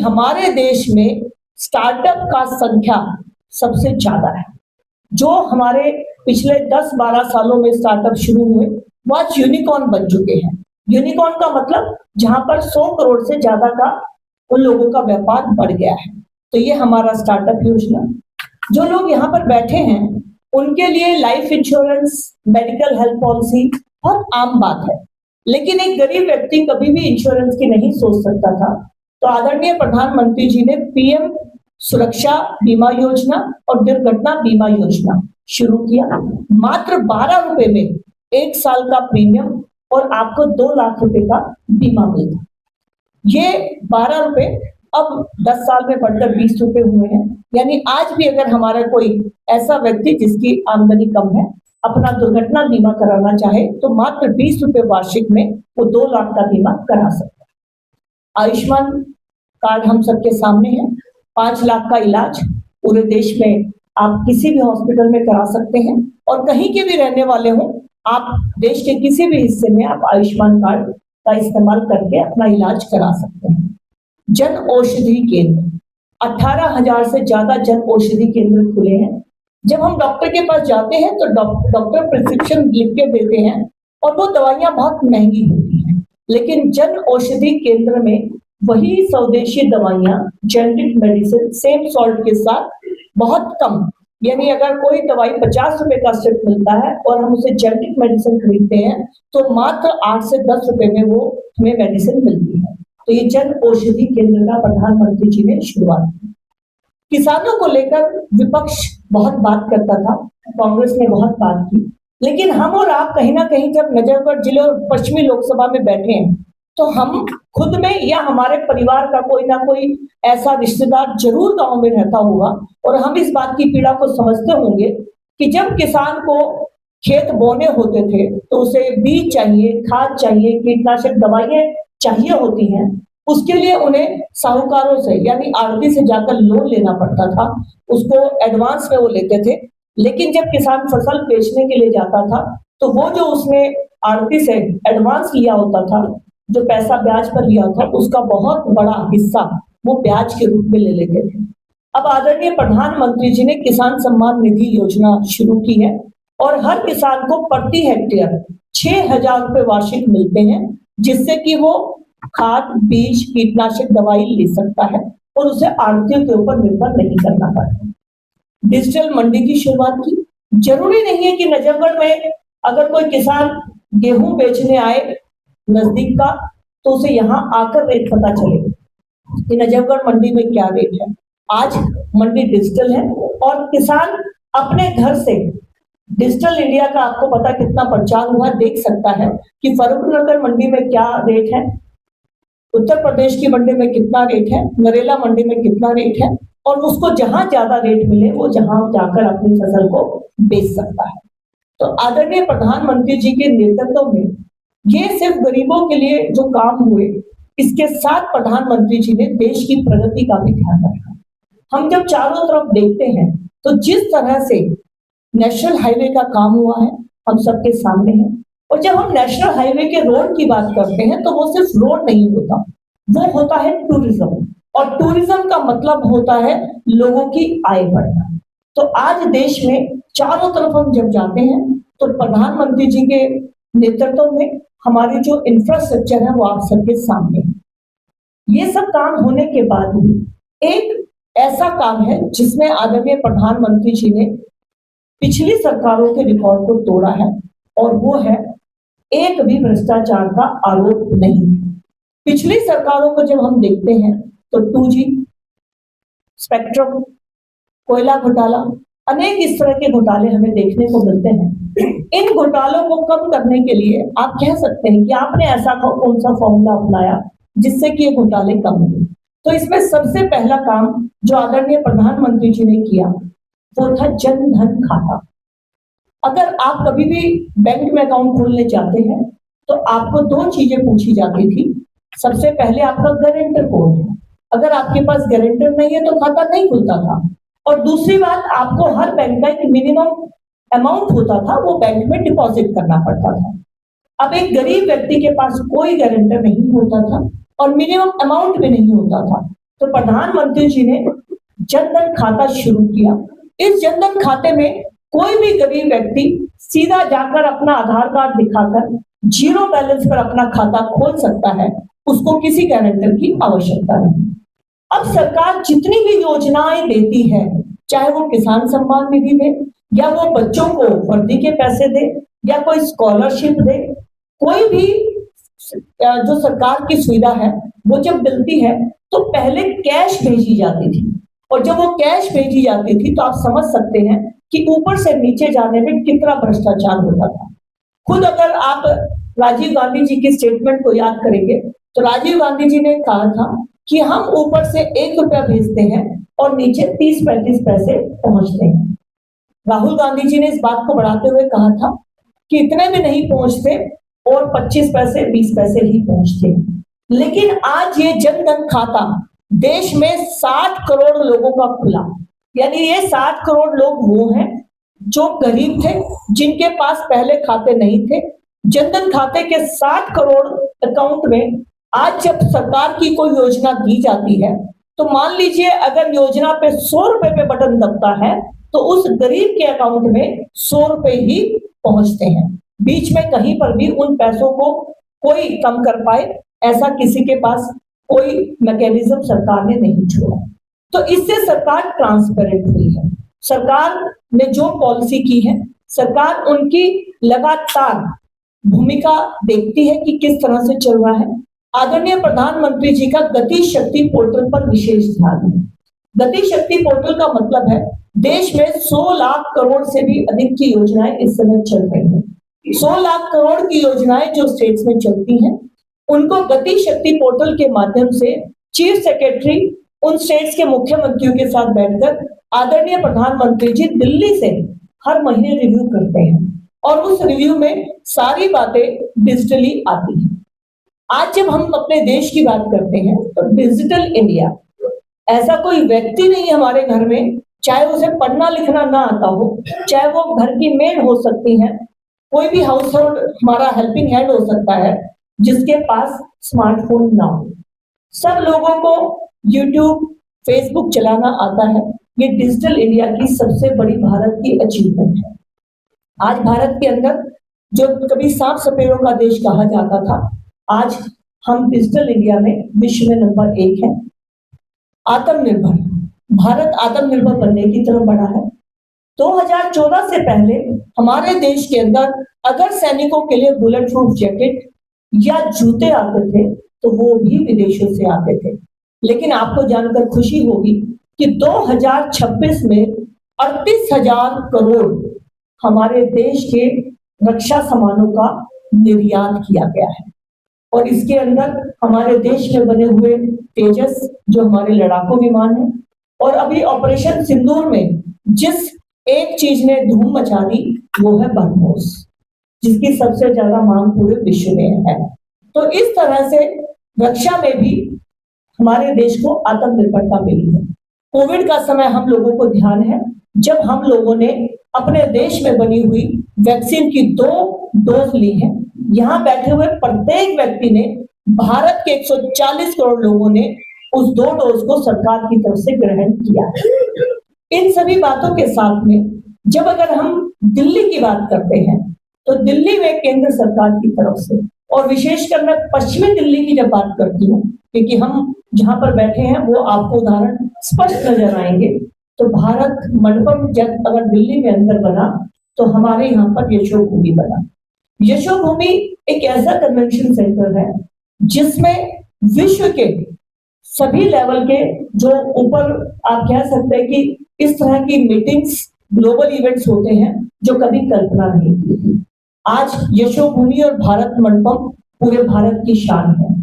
हमारे देश में स्टार्टअप का संख्या सबसे ज्यादा है। जो हमारे पिछले 10-12 सालों में स्टार्टअप शुरू हुए वो आज यूनिकॉर्न बन चुके हैं। यूनिकॉर्न का मतलब जहां पर 100 करोड़ से ज्यादा का उन लोगों का व्यापार बढ़ गया है। तो ये हमारा स्टार्टअप योजना। जो लोग यहाँ पर बैठे हैं उनके लिए life insurance, medical health policy बहुत आम बात है, लेकिन एक गरीब व्यक्ति कभी भी इंश्योरेंस की नहीं सोच सकता था। तो आदरणीय प्रधानमंत्री जी ने पीएम सुरक्षा बीमा योजना और दुर्घटना बीमा योजना शुरू किया। मात्र 12 रुपए में 1 साल का प्रीमियम और आपको 2 लाख रुपए का बीमा मिलता। ये 12 रुपए अब 10 साल में बढ़कर 20 रुपए हुए हैं। यानी आज भी अगर हमारा कोई ऐसा व्यक्ति जिसकी आमदनी कम है अपना दुर्घटना बीमा कराना चाहे तो मात्र 20 रुपए वार्षिक में वो 2 लाख का बीमा करा सकता है। आयुष्मान कार्ड हम सबके सामने है। 5 लाख का इलाज पूरे देश में आप किसी भी हॉस्पिटल में करा सकते हैं और कहीं के भी रहने वाले हों आप देश के किसी भी हिस्से में आप आयुष्मान कार्ड का इस्तेमाल करके अपना इलाज करा सकते हैं। जन औषधि केंद्र 18,000 से ज्यादा जन औषधि केंद्र खुले हैं। जब हम डॉक्टर के पास जाते हैं तो डॉक्टर प्रिस्क्रिप्शन लिख के देते हैं और वो दवाइयां बहुत महंगी होती हैं, लेकिन जन औषधि केंद्र में वही स्वदेशी दवाइयां जेनेरिक मेडिसिन सेम सॉल्ट के साथ बहुत कम, यानी अगर कोई दवाई 50 रुपए का सिर्फ मिलता है और हम उसे जेनेरिक मेडिसिन खरीदते हैं तो मात्र 8 से 10 रुपए में वो हमें मेडिसिन मिलती है। तो ये जन औषधि केंद्र का प्रधानमंत्री जी ने शुरुआत की। किसानों को लेकर विपक्ष बहुत बात करता था, कांग्रेस ने बहुत बात की, लेकिन हम और आप कहीं ना कहीं जब नजफगढ़ जिले और पश्चिमी लोकसभा में बैठे हैं तो हम खुद में या हमारे परिवार का कोई ना कोई ऐसा रिश्तेदार जरूर गांव में रहता होगा और हम इस बात की पीड़ा को समझते होंगे कि जब किसान को खेत बोने होते थे तो उसे बीज चाहिए, खाद चाहिए, कीटनाशक दवाइयां चाहिए होती हैं, उसके लिए उन्हें साहूकारों से यानी आड़ती से जाकर लोन लेना पड़ता था, उसको एडवांस में वो लेते थे। लेकिन जब किसान फसल बेचने के लिए जाता था तो वो जो उसने आड़ती से एडवांस लिया होता था, जो पैसा ब्याज पर लिया था, उसका बहुत बड़ा हिस्सा वो ब्याज के रूप में ले लेते थे। अब आदरणीय प्रधानमंत्री जी ने किसान सम्मान निधि योजना शुरू की है और हर किसान को प्रति हेक्टेयर 6,000 रुपए वार्षिक मिलते हैं, जिससे कि वो खाद, बीज, कीटनाशक दवाई ले सकता है और उसे आड़तियों के ऊपर निर्भर नहीं करना पड़ता। डिजिटल मंडी की शुरुआत की। जरूरी नहीं है कि नजफगढ़ में अगर कोई किसान गेहूं बेचने आए नजदीक का तो उसे यहाँ आकर रेट पता चले कि नजफगढ़ मंडी में क्या रेट है। आज मंडी डिजिटल है और किसान अपने घर से डिजिटल इंडिया का आपको पता कितना प्रचार हुआ देख सकता है कि फर्रुखनगर मंडी में क्या रेट है, उत्तर प्रदेश की मंडी में कितना रेट है, नरेला मंडी में कितना रेट है, और उसको जहां ज्यादा रेट मिले वो जहां जाकर अपनी फसल को बेच सकता है। तो आदरणीय प्रधानमंत्री जी के नेतृत्व में ये सिर्फ गरीबों के लिए जो काम हुए, इसके साथ प्रधानमंत्री जी ने देश की प्रगति का भी ध्यान रखा। हम जब चारों तरफ देखते हैं तो जिस तरह से नेशनल हाईवे का काम हुआ है हम सबके सामने है, और जब हम नेशनल हाईवे के रोड की बात करते हैं तो वो सिर्फ रोड नहीं होता, वो होता है टूरिज्म, और टूरिज्म का मतलब होता है लोगों की आय बढ़ना। तो आज देश में चारों तरफ हम जब जाते हैं तो प्रधानमंत्री जी के नेतृत्व में हमारी जो इंफ्रास्ट्रक्चर है वो आप सबके सामने है। ये सब काम होने के बाद भी एक ऐसा काम है जिसमें आदरणीय प्रधानमंत्री जी ने पिछली सरकारों के रिकॉर्ड को तोड़ा है, और वो है एक भी भ्रष्टाचार का आरोप नहीं। पिछली सरकारों को जब हम देखते हैं तो 2G, स्पेक्ट्रम, कोयला घोटाला, अनेक इस तरह के घोटाले हमें देखने को मिलते हैं। इन घोटालों को कम करने के लिए आप कह सकते हैं कि आपने ऐसा कौन सा फॉर्मूला अपनाया जिससे कि ये घोटाले कम हुए। तो इसमें सबसे पहला काम जो आदरणीय प्रधानमंत्री जी ने किया वो था जन धन खाता। अगर आप कभी भी बैंक में अकाउंट खोलने जाते हैं तो आपको 2 चीजें पूछी जाती थी। सबसे पहले आपका गारंटर कौन है, अगर आपके पास गारंटर नहीं है तो खाता नहीं खुलता था, और दूसरी बात आपको हर बैंक का एक मिनिमम अमाउंट होता था, वो बैंक में डिपॉजिट करना पड़ता था। अब एक गरीब व्यक्ति के पास कोई गारंटर नहीं होता था और मिनिमम अमाउंट भी नहीं होता था, तो प्रधानमंत्री जी ने जनधन खाता शुरू किया। इस जनधन खाते में कोई भी गरीब व्यक्ति सीधा जाकर अपना आधार कार्ड दिखाकर जीरो बैलेंस पर अपना खाता खोल सकता है, उसको किसी गारंटर की आवश्यकता नहीं। अब सरकार जितनी भी योजनाएं देती है, चाहे वो किसान सम्मान निधि दे, या वो बच्चों को वर्दी के पैसे दे, या कोई स्कॉलरशिप दे, कोई भी जो सरकार की सुविधा है वो जब मिलती है तो पहले कैश भेजी जाती थी, और जब वो कैश भेजी जाती थी तो आप समझ सकते हैं कि ऊपर से नीचे जाने में कितना भ्रष्टाचार होता था। खुद अगर आप राजीव गांधी जी की स्टेटमेंट को याद करेंगे तो राजीव गांधी जी ने कहा था कि हम ऊपर से 1 रुपया भेजते हैं और नीचे 30-35 पैसे पहुंचते हैं। राहुल गांधी जी ने इस बात को बढ़ाते हुए कहा था कि इतने में नहीं पहुंचते और 25 पैसे 20 पैसे ही पहुंचते। लेकिन आज ये जनधन खाता देश में 60 करोड़ लोगों का खुला, यानी ये 60 करोड़ लोग वो हैं जो गरीब थे, जिनके पास पहले खाते नहीं थे। जनधन खाते के 60 करोड़ अकाउंट में आज जब सरकार की कोई योजना दी जाती है तो मान लीजिए अगर योजना पे 100 रुपए पे बटन दबता है तो उस गरीब के अकाउंट में 100 रुपए ही पहुंचते हैं। बीच में कहीं पर भी उन पैसों को कोई कम कर पाए, ऐसा किसी के पास कोई मैकेनिज्म सरकार ने नहीं छोड़ा। तो इससे सरकार ट्रांसपेरेंट हुई है। सरकार ने जो पॉलिसी की है, सरकार उनकी लगातार भूमिका देखती है कि किस तरह से चल रहा है। आदरणीय प्रधानमंत्री जी का गति शक्ति पोर्टल पर विशेष ध्यान है। गति शक्ति पोर्टल का मतलब है देश में 100 लाख करोड़ से भी अधिक की योजनाएं इस समय चल रही हैं। 100 लाख करोड़ की योजनाएं जो स्टेट्स में चलती हैं, उनको गति शक्ति पोर्टल के माध्यम से चीफ सेक्रेटरी उन स्टेट्स के मुख्यमंत्रियों के साथ बैठकर आदरणीय प्रधानमंत्री जी दिल्ली से हर महीने रिव्यू करते हैं, और उस रिव्यू में सारी बातें डिजिटली आती हैं। आज जब हम अपने देश की बात करते हैं तो डिजिटल इंडिया, ऐसा कोई व्यक्ति नहीं हमारे घर में, चाहे उसे पढ़ना लिखना ना आता हो, चाहे वो घर की मेड हो सकती है, कोई भी हाउस होल्ड हमारा हेल्पिंग हैंड हो सकता है, जिसके पास स्मार्टफोन ना हो। सब लोगों को यूट्यूब, फेसबुक चलाना आता है। ये डिजिटल इंडिया की सबसे बड़ी भारत की अचीवमेंट है। आज भारत के अंदर जो कभी सांप सपेरों का देश कहा जाता था, आज हम डिजिटल इंडिया में विश्व में नंबर 1 है। आत्मनिर्भर भारत आत्मनिर्भर बनने की तरफ बढ़ा है। 2014 से पहले हमारे देश के अंदर अगर सैनिकों के लिए बुलेट प्रूफ जैकेट या जूते आते थे तो वो भी विदेशों से आते थे। लेकिन आपको जानकर खुशी होगी कि 2026 में 38,000 करोड़ हमारे देश के रक्षा सामानों का निर्यात किया गया है, और इसके अंदर हमारे देश में बने हुए तेजस जो हमारे लड़ाकू विमान है, और अभी ऑपरेशन सिंदूर में जिस एक चीज ने धूम मचा दी वो है ब्रह्मोस, जिसकी सबसे ज्यादा मांग पूरे विश्व में है। तो इस तरह से रक्षा में भी हमारे देश को आत्मनिर्भरता मिली है। कोविड का समय हम लोगों को ध्यान है जब हम लोगों ने अपने देश में बनी हुई वैक्सीन की 2 डोज ली है। यहाँ बैठे हुए प्रत्येक व्यक्ति ने, भारत के 140 करोड़ लोगों ने उस 2 डोज को सरकार की तरफ से ग्रहण किया। इन सभी बातों के साथ में जब अगर हम दिल्ली की बात करते हैं तो दिल्ली में केंद्र सरकार की तरफ से, और विशेषकर मैं पश्चिमी दिल्ली की जब बात करती हूँ, क्योंकि हम जहां पर बैठे हैं वो आपको उदाहरण स्पष्ट नजर आएंगे, तो भारत मंडपम जब अगर दिल्ली में अंदर बना तो हमारे यहाँ पर यशोभूमि बना। यशोभूमि एक ऐसा कन्वेंशन सेंटर है जिसमें विश्व के सभी लेवल के, जो ऊपर आप कह सकते हैं कि इस तरह की मीटिंग्स, ग्लोबल इवेंट्स होते हैं जो कभी कल्पना नहीं की थी। आज यशोभूमि और भारत मंडपम पूरे भारत की शान है।